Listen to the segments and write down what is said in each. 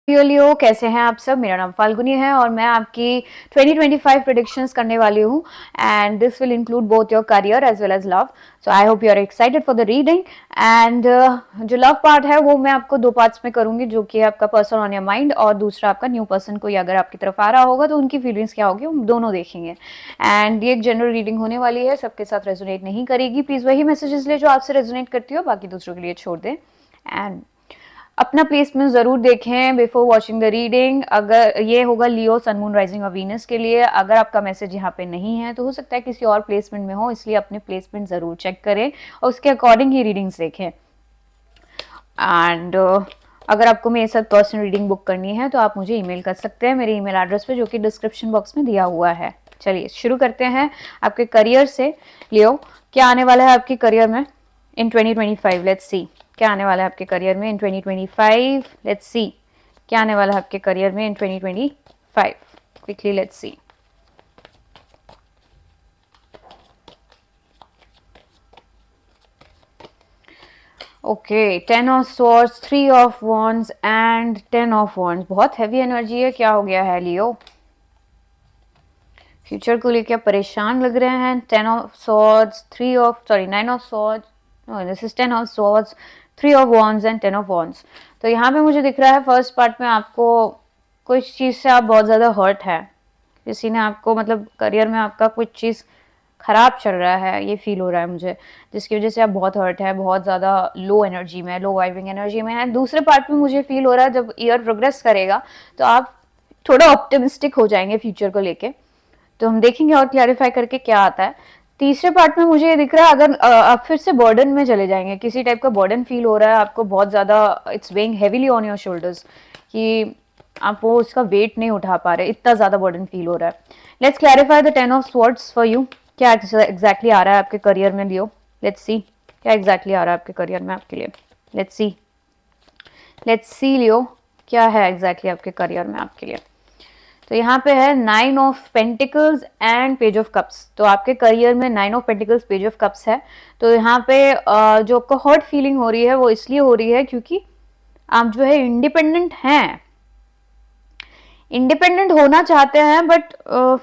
लियो, कैसे हैं आप सब? मेरा नाम फाल्गुनी है और मैं आपकी 2025 प्रेडिक्शंस करने वाली हूँ and this will include both your career as well as love. So I hope you are excited for the reading and जो लव पार्ट है वो मैं आपको दो पार्ट्स में करूंगी, जो कि आपका पर्सन ऑन योर माइंड और दूसरा आपका न्यू पर्सन कोई अगर आपकी तरफ आ रहा होगा तो उनकी फीलिंग्स क्या होगी हम दोनों देखेंगे। एंड ये एक जनरल रीडिंग होने वाली है, सबके साथ रेजोनेट नहीं करेगी। प्लीज वही मैसेजेस ले जो आपसे रेजोनेट करती हो, बाकी दूसरों के लिए छोड़ दें। एंड अपना प्लेसमेंट जरूर देखें बिफोर वॉचिंग द रीडिंग। अगर ये होगा लियो, सन, मून, राइजिंग और वीनस के लिए। अगर आपका मैसेज यहाँ पे नहीं है तो हो सकता है किसी और प्लेसमेंट में हो, इसलिए अपने प्लेसमेंट जरूर चेक करें और उसके अकॉर्डिंग ही रीडिंग्स देखें। एंड अगर आपको मेरे साथ पर्सनल रीडिंग बुक करनी है तो आप मुझे ईमेल कर सकते हैं मेरे ईमेल एड्रेस पे, जो कि डिस्क्रिप्शन बॉक्स में दिया हुआ है। चलिए शुरू करते हैं आपके करियर से। लियो, क्या आने वाला है आपके करियर में इन 2025? लेट्स सी क्या आने वाला है आपके करियर में इन 2025। लेट्स सी क्या आने वाला है आपके करियर में इन 2025। Quickly let's see. Okay, 10 of swords, 3 of wands and 10 of wands. बहुत हैवी एनर्जी है, क्या हो गया है लियो? फ्यूचर को लेकर परेशान लग रहे हैं। 10 of swords, 9 of swords, this is 10 of swords, 3 of wands and 10 of wands. तो यहाँ पे मुझे दिख रहा है फर्स्ट पार्ट में आपको कुछ चीज़ से आप बहुत ज़्यादा हर्ट है। किसी ने आपको, मतलब करियर में आपका कुछ चीज़ खराब चल रहा है, ये फील हो रहा है मुझे, जिसकी वजह से आप बहुत हर्ट है, बहुत ज़्यादा लो एनर्जी में, लो वाइबिंग एनर्जी में है। दूसरे पार्ट में मुझे फील हो रहा है जब ईयर प्रोग्रेस करेगा तो आप थोड़ा ऑप्टिमिस्टिक हो जाएंगे फ्यूचर को लेके। तो हम देखेंगे और क्लैरिफाई करके क्या आता है। तीसरे पार्ट में मुझे ये दिख रहा है अगर आप फिर से बर्डन में चले जाएंगे, किसी टाइप का बर्डन फील हो रहा है आपको बहुत ज़्यादा, it's weighing heavily on your shoulders, कि आप वो उसका वेट नहीं उठा पा रहे, इतना ज़्यादा बर्डन फील हो रहा है। Let's clarify the 10 of swords for you. क्या एग्जैक्टली आ रहा है आपके करियर में लियो? लेट्स सी क्या एग्जैक्टली आ रहा है आपके करियर में आपके लिए। लेट्स सी लियो, क्या है एग्जैक्टली आपके करियर में आपके लिए। तो यहाँ पे है 9 of pentacles and page of cups. तो आपके करियर में 9 of pentacles, page of cups है। तो यहाँ पे जो आपको हर्ट फीलिंग हो रही है वो इसलिए हो रही है क्योंकि आप जो है इंडिपेंडेंट हैं, इंडिपेंडेंट होना चाहते हैं, बट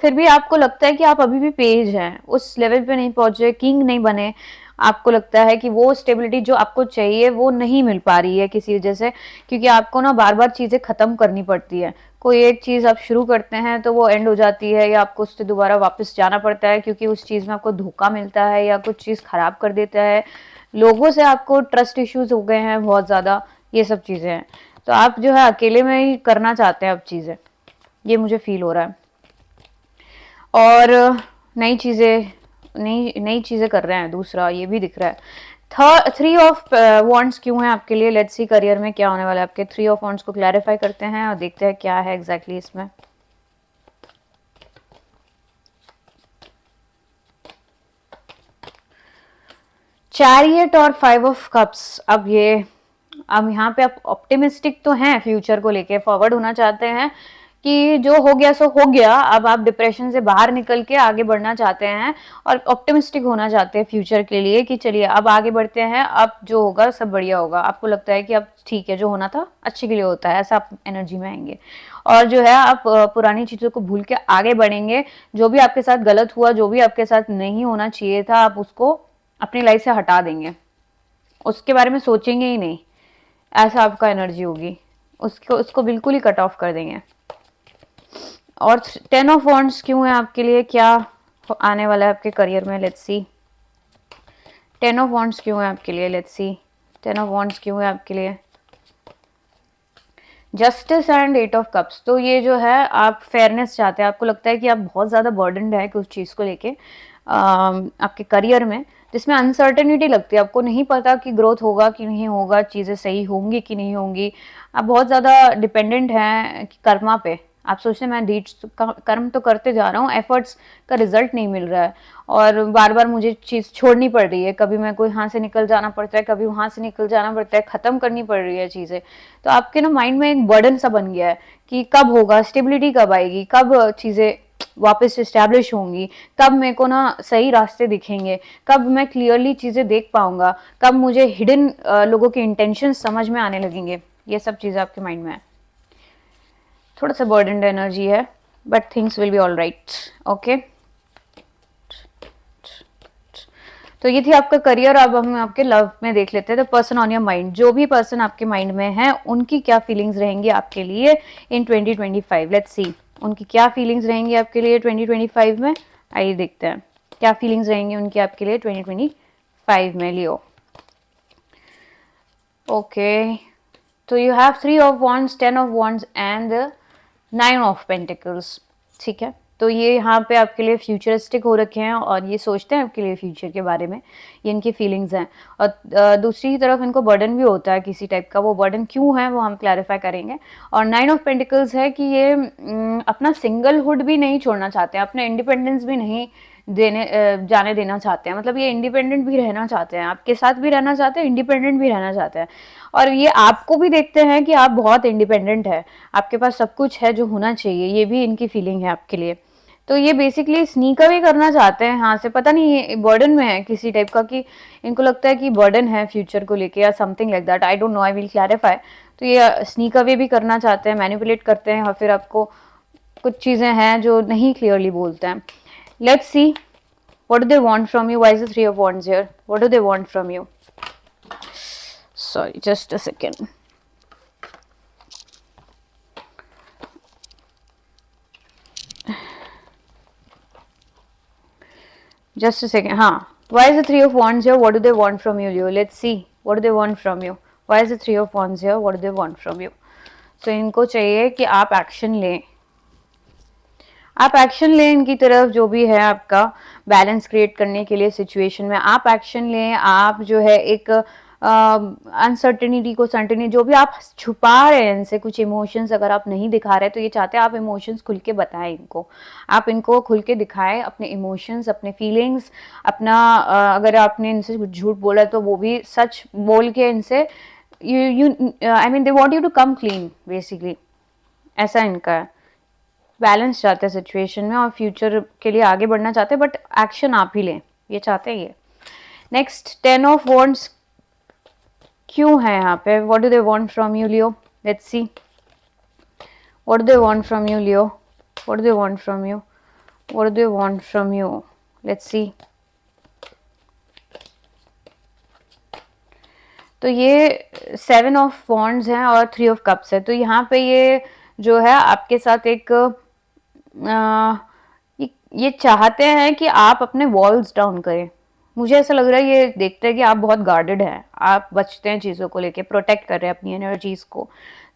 फिर भी आपको लगता है कि आप अभी भी पेज हैं, उस लेवल पे नहीं पहुंचे, किंग नहीं बने। आपको लगता है कि वो स्टेबिलिटी जो आपको चाहिए वो नहीं मिल पा रही है किसी वजह से, क्योंकि आपको ना बार बार चीज़ें ख़त्म करनी पड़ती है। कोई एक चीज़ आप शुरू करते हैं तो वो एंड हो जाती है, या आपको उससे दोबारा वापस जाना पड़ता है क्योंकि उस चीज़ में आपको धोखा मिलता है या कुछ चीज़ ख़राब कर देता है। लोगों से आपको ट्रस्ट इश्यूज हो गए हैं बहुत ज़्यादा, ये सब चीज़ें हैं। तो आप जो है अकेले में ही करना चाहते हैं अब चीज़ें, ये मुझे फील हो रहा है। और नई चीज़ें नई चीज़ें कर रहे हैं, दूसरा ये भी दिख रहा है। 3 ऑफ वॉन्ड्स क्यों है आपके लिए? लेट्स सी करियर में क्या होने वाला है आपके। 3 ऑफ वॉन्ड्स को क्लैरिफाई करते हैं और देखते हैं क्या है एग्जैक्टली इसमें। चैरियट और 5 ऑफ कप्स। अब यहाँ पे आप ऑप्टिमिस्टिक तो हैं, फ्यूचर को लेके फॉरवर्ड होना चाहते हैं कि जो हो गया सो हो गया। अब आप डिप्रेशन से बाहर निकल के आगे बढ़ना चाहते हैं और ऑप्टिमिस्टिक होना चाहते हैं फ्यूचर के लिए कि चलिए अब आगे बढ़ते हैं, अब जो होगा सब बढ़िया होगा। आपको लगता है कि अब ठीक है, जो होना था अच्छे के लिए होता है, ऐसा आप एनर्जी में आएंगे। और जो है आप पुरानी चीज़ों को भूल के आगे बढ़ेंगे। जो भी आपके साथ गलत हुआ, जो भी आपके साथ नहीं होना चाहिए था, आप उसको अपनी लाइफ से हटा देंगे, उसके बारे में सोचेंगे ही नहीं, ऐसा आपका एनर्जी होगी। उसको बिल्कुल ही कट ऑफ कर देंगे। और 10 ऑफ वॉन्ड्स क्यों है आपके लिए? क्या आने वाला है आपके करियर में? लेट्स सी 10 ऑफ वॉन्ड्स क्यों है आपके लिए? लेट्स सी 10 ऑफ वॉन्ड्स क्यों है आपके लिए? Justice and 8 of cups. तो ये जो है आप फेयरनेस चाहते हैं, आपको लगता है कि आप बहुत ज़्यादा बर्डनड है कुछ चीज़ को लेके आपके करियर में, जिसमें अनसर्टेनिटी लगती है। आपको नहीं पता कि ग्रोथ होगा कि नहीं होगा, चीज़ें सही होंगी कि नहीं होंगी। आप बहुत ज़्यादा डिपेंडेंट हैं कर्मा पे। आप सोचते हैं मैं डीड्स कर्म तो करते जा रहा हूँ, एफर्ट्स का रिजल्ट नहीं मिल रहा है और बार बार मुझे चीज़ छोड़नी पड़ रही है। कभी मैं कोई यहाँ से निकल जाना पड़ता है, कभी वहाँ से निकल जाना पड़ता है, ख़त्म करनी पड़ रही है चीज़ें। तो आपके ना माइंड में एक बर्डन सा बन गया है कि कब होगा, स्टेबिलिटी कब आएगी, कब चीज़ें वापस इस्टेब्लिश होंगी, कब मेरे को ना सही रास्ते दिखेंगे, कब मैं क्लियरली चीज़ें देख पाऊंगा, कब मुझे हिडन लोगों के इंटेंशन समझ में आने लगेंगे। ये सब चीज़ें आपके माइंड में है। थोड़ा सा बर्डनड एनर्जी है, but things will be all right. Okay, तो ये थी आपका करियर। अब हम आपके लव में देख लेते हैं। The person on your mind, जो भी पर्सन आपके माइंड में है उनकी क्या फीलिंग्स रहेंगी आपके लिए इन 2025। लेट्स सी उनकी क्या फीलिंग्स रहेंगी आपके लिए 2025 में। आइए देखते हैं क्या फीलिंग्स रहेंगी उनकी आपके लिए 2025 में। लियो, ओके, तो you have 3 of wands, 10 of wands and 9 of pentacles. ठीक है, तो ये यहाँ पे आपके लिए फ्यूचरिस्टिक हो रखे हैं और ये सोचते हैं आपके लिए फ्यूचर के बारे में, ये इनकी फीलिंग्स हैं। और दूसरी तरफ इनको बर्डन भी होता है किसी टाइप का, वो बर्डन क्यों है वो हम क्लैरिफाई करेंगे। और 9 ऑफ पेंटिकल्स है कि ये अपना सिंगलहुड भी नहीं छोड़ना चाहते हैं, अपना इंडिपेंडेंस भी नहीं जाने देना चाहते हैं। मतलब ये इंडिपेंडेंट भी रहना चाहते हैं, आपके साथ भी रहना चाहते हैं, इंडिपेंडेंट भी रहना चाहते हैं। और ये आपको भी देखते हैं कि आप बहुत इंडिपेंडेंट है, आपके पास सब कुछ है जो होना चाहिए, ये भी इनकी फीलिंग है आपके लिए। तो ये बेसिकली स्नीक अवे करना चाहते हैं यहाँ से, पता नहीं ये बर्डन में है किसी टाइप का, कि इनको लगता है कि बर्डन है फ्यूचर को लेके या something like that, I don't know, I will clarify. तो ये स्नीक अवे भी करना चाहते हैं, मैनिपुलेट करते हैं, और फिर आपको कुछ चीज़ें हैं जो नहीं क्लियरली बोलते हैं। Let's see what do they want from you. Why is the 3 of wands here? What do they want from you? Sorry, just a second. Just a second. हाँ, why is the 3 of wands here? What do they want from you, Leo? Let's see. What do they want from you? Why is the 3 of wands here? What do they want from you? So इनको चाहिए कि आप action लें, आप action लें इनकी तरफ, जो भी है आपका बैलेंस क्रिएट करने के लिए सिचुएशन में आप एक्शन लें। आप जो है एक अनसर्टेनिटी को सर्टेनिटी, जो भी आप छुपा रहे हैं इनसे कुछ इमोशंस अगर आप नहीं दिखा रहे, तो ये चाहते हैं आप इमोशंस खुल के बताएं इनको, आप इनको खुल के दिखाएं अपने इमोशंस, अपने फीलिंग्स, अपना अगर आपने इनसे कुछ झूठ बोला है तो वो भी सच बोल के इनसे, you I mean they want you to come clean basically, ऐसा इनका है। बैलेंस चाहते हैं सिचुएशन में और फ्यूचर के लिए आगे बढ़ना चाहते हैं, बट एक्शन आप ही लें, ये चाहते हैं ये। नेक्स्ट 10 ऑफ वॉन्ड्स क्यों है यहाँ पे? What do they want from you, Leo? Let's see what do they want from you, Leo? What do they want from you? What do they want from you? Let's see. तो ये 7 of wands हैं और 3 of cups है। तो यहाँ पे ये जो है आपके साथ एक ये चाहते हैं कि आप अपने वॉल्स डाउन करें। मुझे ऐसा लग रहा है ये देखते हैं कि आप बहुत गार्डेड हैं, आप बचते हैं चीज़ों को लेके, प्रोटेक्ट कर रहे हैं अपनी एनर्जीज को।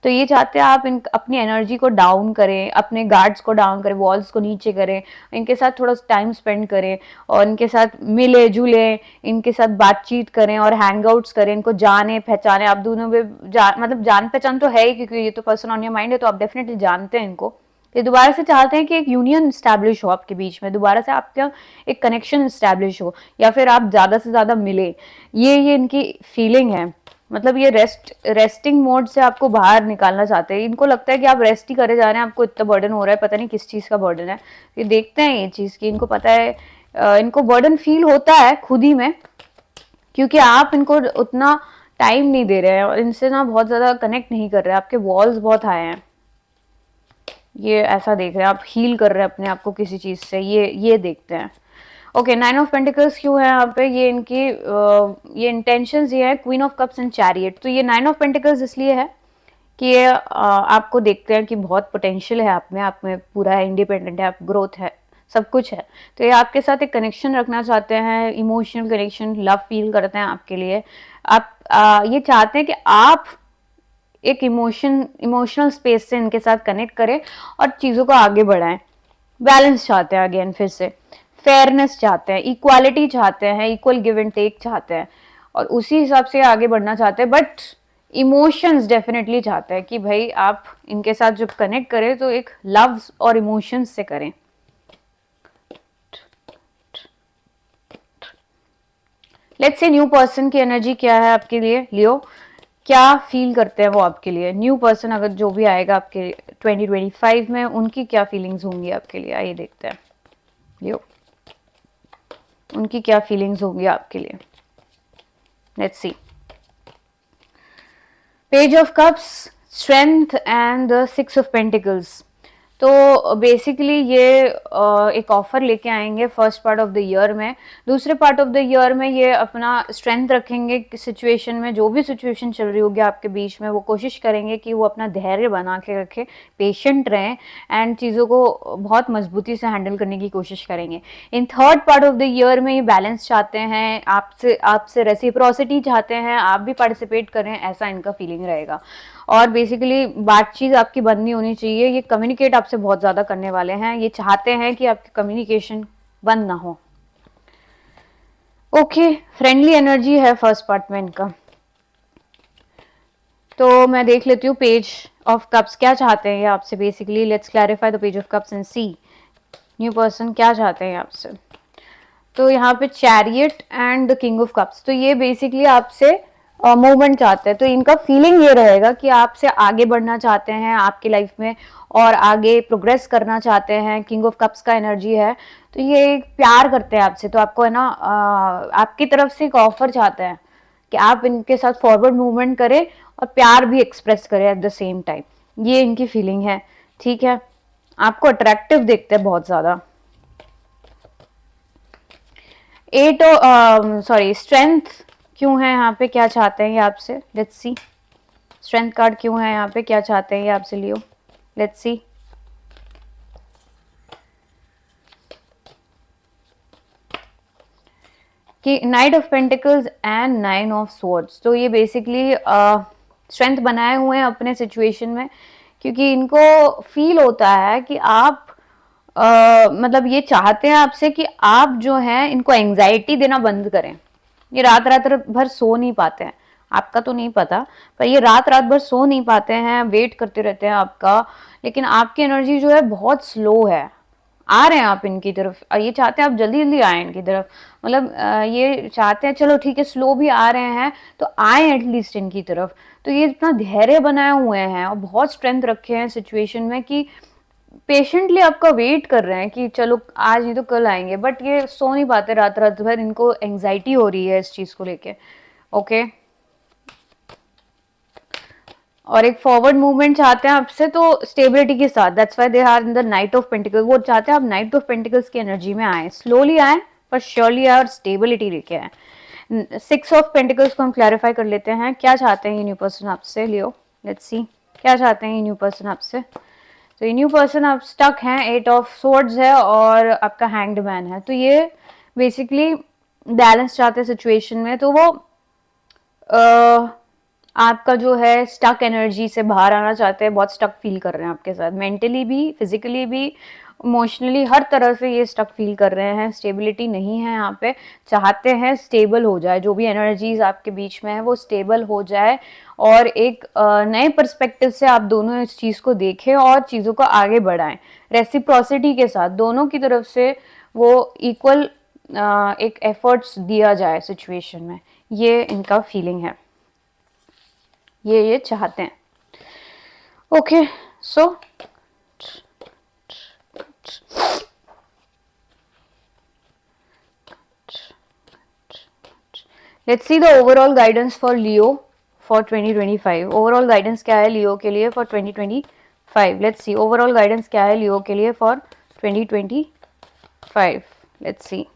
तो ये चाहते हैं आप अपनी एनर्जी को डाउन करें, अपने गार्ड्स को डाउन करें, वॉल्स को नीचे करें, इनके साथ थोड़ा टाइम स्पेंड करें और इनके साथ मिले जुले, इनके साथ बातचीत करें और हैंगआउट्स करें, इनको जाने पहचाने। आप दोनों में मतलब जान पहचान तो है ही, क्योंकि ये तो पर्सन ऑन योर माइंड है, तो आप डेफिनेटली जानते हैं इनको। ये दोबारा से चाहते हैं कि एक यूनियन स्टैब्लिश हो आपके बीच में, दोबारा से आपका एक कनेक्शन स्टैब्लिश हो, या फिर आप ज़्यादा से ज़्यादा मिले। ये इनकी फीलिंग है। मतलब ये रेस्टिंग मोड से आपको बाहर निकालना चाहते हैं। इनको लगता है कि आप रेस्ट ही करे जा रहे हैं, आपको इतना बर्डन हो रहा है, पता नहीं किस चीज़ का बर्डन है। ये देखते हैं ये चीज़ की, इनको पता है, इनको बर्डन फील होता है खुद ही में, क्योंकि आप इनको उतना टाइम नहीं दे रहे हैं और इनसे ना बहुत ज़्यादा कनेक्ट नहीं कर रहे हैं। आपके वॉल्स बहुत हाई हैं, ये ऐसा देख रहे हैं, आप हील कर रहे हैं अपने आप को किसी चीज़ से, ये देखते हैं। ओके, 9 ऑफ पेंटिकल्स क्यों है यहाँ पे? ये इनकी ये इंटेंशंस ये है, queen of cups and chariot. तो ये 9 ऑफ पेंटिकल्स इसलिए है कि ये आपको देखते हैं कि बहुत पोटेंशियल है आप में पूरा है, इंडिपेंडेंट है आप, ग्रोथ है, सब कुछ है। तो ये आपके साथ एक कनेक्शन रखना चाहते हैं, इमोशनल कनेक्शन, लव फील करते हैं आपके लिए। आप ये चाहते हैं कि आप एक इमोशनल स्पेस से इनके साथ कनेक्ट करें और चीज़ों को आगे बढ़ाएं। बैलेंस चाहते हैं, अगेन फिर से फेयरनेस चाहते हैं, इक्वालिटी चाहते हैं, इक्वल गिव एंड टेक चाहते हैं और उसी हिसाब से आगे बढ़ना चाहते हैं। बट इमोशंस डेफिनेटली चाहते हैं कि भाई आप इनके साथ जब कनेक्ट करें तो एक लव और इमोशंस से करें। लेट्स से न्यू पर्सन की एनर्जी क्या है आपके लिए, लियो? क्या फील करते हैं वो आपके लिए? न्यू पर्सन अगर जो भी आएगा आपके 2025 में, उनकी क्या फीलिंग्स होंगी आपके लिए? आइए देखते हैं लियो, उनकी क्या फीलिंग्स होंगी आपके लिए। Let's see. Page of cups, strength and the 6 of pentacles. तो बेसिकली ये एक ऑफर लेके आएंगे first part of the year में। दूसरे पार्ट ऑफ द ईयर में ये अपना स्ट्रेंथ रखेंगे सिचुएशन में, जो भी सिचुएशन चल रही होगी आपके बीच में, वो कोशिश करेंगे कि वो अपना धैर्य बना के रखें, पेशेंट रहें एंड चीज़ों को बहुत मजबूती से हैंडल करने की कोशिश करेंगे। In third part of the year में ये बैलेंस चाहते हैं, आपसे रेसिप्रोसिटी चाहते हैं, आप भी पार्टिसिपेट करें, ऐसा इनका फीलिंग रहेगा। और बेसिकली बातचीत आपकी बंद नहीं होनी चाहिए, ये कम्युनिकेट आपसे बहुत ज़्यादा करने वाले हैं, ये चाहते हैं कि आपकी कम्युनिकेशन बंद ना हो। ओके, फ्रेंडली एनर्जी है फर्स्ट पार्ट में इनका। तो मैं देख लेती हूँ पेज ऑफ कप्स क्या चाहते हैं ये आपसे। Basically let's clarify the page of cups and see new person क्या चाहते हैं आपसे। तो यहाँ पे chariot and the king of cups, तो ये बेसिकली आपसे मूवमेंट चाहते हैं। तो इनका फीलिंग ये रहेगा कि आपसे आगे बढ़ना चाहते हैं आपकी लाइफ में और आगे प्रोग्रेस करना चाहते हैं। किंग ऑफ कप्स का एनर्जी है, तो ये प्यार करते हैं आपसे। तो आपको है ना आपकी तरफ से एक ऑफर चाहते हैं कि आप इनके साथ फॉरवर्ड मूवमेंट करें और प्यार भी एक्सप्रेस करें एट द सेम टाइम। ये इनकी फीलिंग है, ठीक है। आपको अट्रैक्टिव देखते हैं बहुत ज्यादा। स्ट्रेंथ क्यों है यहाँ पे, क्या चाहते हैं ये आपसे, लेट्स सी। स्ट्रेंथ कार्ड क्यों है यहाँ पे, क्या चाहते हैं ये आपसे लियो, लेट्स सी। कि knight of pentacles and 9 of swords. तो ये बेसिकली स्ट्रेंथ बनाए हुए हैं अपने सिचुएशन में, क्योंकि इनको फील होता है कि आप मतलब ये चाहते हैं आपसे कि आप जो है इनको एंजाइटी देना बंद करें। ये रात रात भर सो नहीं पाते हैं, आपका तो नहीं पता, पर ये रात रात भर सो नहीं पाते हैं, वेट करते रहते हैं आपका। लेकिन आपकी एनर्जी जो है बहुत स्लो है, आ रहे हैं आप इनकी तरफ, ये चाहते हैं आप जल्दी जल्दी आए इनकी तरफ। मतलब ये चाहते हैं चलो ठीक है स्लो भी आ रहे हैं तो आए एटलीस्ट इनकी तरफ। तो ये इतना धैर्य बनाए हुए हैं और बहुत स्ट्रेंथ रखे हैं सिचुएशन में कि पेशेंटली आपका वेट कर रहे हैं कि चलो आज नहीं तो कल आएंगे। बट ये सो नहीं पाते रात रात भर, इनको एंजाइटी हो रही है इस चीज को लेके। ओके, और एक फॉरवर्ड मूवमेंट चाहते हैं आपसे, तो स्टेबिलिटी के साथ। That's why they are in the knight of pentacles. वो चाहते हैं आप नाइट ऑफ पेंटिकल्स की एनर्जी में आए, स्लोली आए पर श्योरली आए और स्टेबिलिटी लेके आए। 6 ऑफ पेंटिकल्स को हम क्लैरिफाई कर लेते हैं, क्या चाहते हैं ये न्यू पर्सन आपसे, लियो लेट्स सी क्या चाहते हैं ये न्यू पर्सन आपसे। तो ये न्यू पर्सन आप स्टक हैं, 8 ऑफ स्वॉर्ड्स है और आपका हैंग्ड मैन है। तो ये बेसिकली बैलेंस चाहते हैं सिचुएशन में। तो वो आपका जो है स्टक एनर्जी से बाहर आना चाहते हैं, बहुत स्टक फील कर रहे हैं आपके साथ, मेंटली भी, फिजिकली भी, इमोशनली, हर तरह से ये स्टक फील कर रहे हैं। स्टेबिलिटी नहीं है यहाँ पे, चाहते हैं स्टेबल हो जाए, जो भी एनर्जीज आपके बीच में है वो स्टेबल हो जाए और एक नए पर्सपेक्टिव से आप दोनों इस चीज़ को देखें और चीज़ों को आगे बढ़ाएं रेसिप्रोसिटी के साथ। दोनों की तरफ से वो इक्वल एक एफर्ट्स दिया जाए सिचुएशन में, ये इनका फीलिंग है, ये चाहते हैं। Okay, so let's see the overall guidance for Leo for 2025। Overall guidance क्या है लियो के लिए for 2025? Let's see overall guidance क्या है लियो के लिए for 2025। Let's see.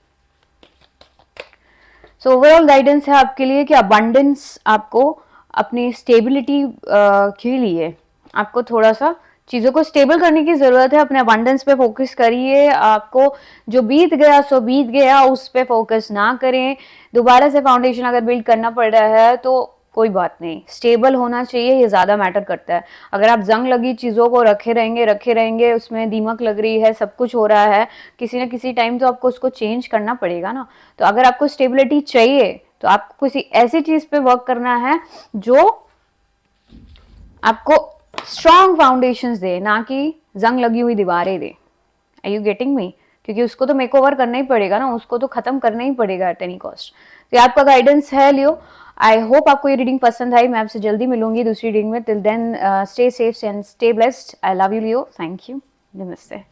So overall guidance है आपके लिए कि अबंडेंस आपको अपनी स्टेबिलिटी के लिए आपको थोड़ा सा चीज़ों को स्टेबल करने की ज़रूरत है। अपने अबंडेंस पे फोकस करिए, आपको जो बीत गया सो बीत गया, उस पे फोकस ना करें। दोबारा से फाउंडेशन अगर बिल्ड करना पड़ रहा है तो कोई बात नहीं, स्टेबल होना चाहिए, ये ज़्यादा मैटर करता है। अगर आप जंग लगी चीज़ों को रखे रहेंगे, उसमें दीमक लग रही है, सब कुछ हो रहा है, किसी न किसी टाइम तो आपको उसको चेंज करना पड़ेगा ना। तो अगर आपको स्टेबिलिटी चाहिए तो आपको किसी ऐसी चीज़ पे वर्क करना है जो आपको स्ट्रॉन्ग फाउंडेशंस दे, ना कि जंग लगी हुई दीवारें दे। Are you getting me? क्योंकि उसको तो मेक ओवर करना ही पड़ेगा ना, उसको तो खत्म करना ही पड़ेगा एट एनी कॉस्ट। तो ये आपका गाइडेंस है लियो। आई होप आपको ये रीडिंग पसंद आई। मैं आपसे जल्दी मिलूंगी दूसरी रीडिंग में। Till then stay safe and stay blessed. I love you Leo. Thank you. नमस्ते।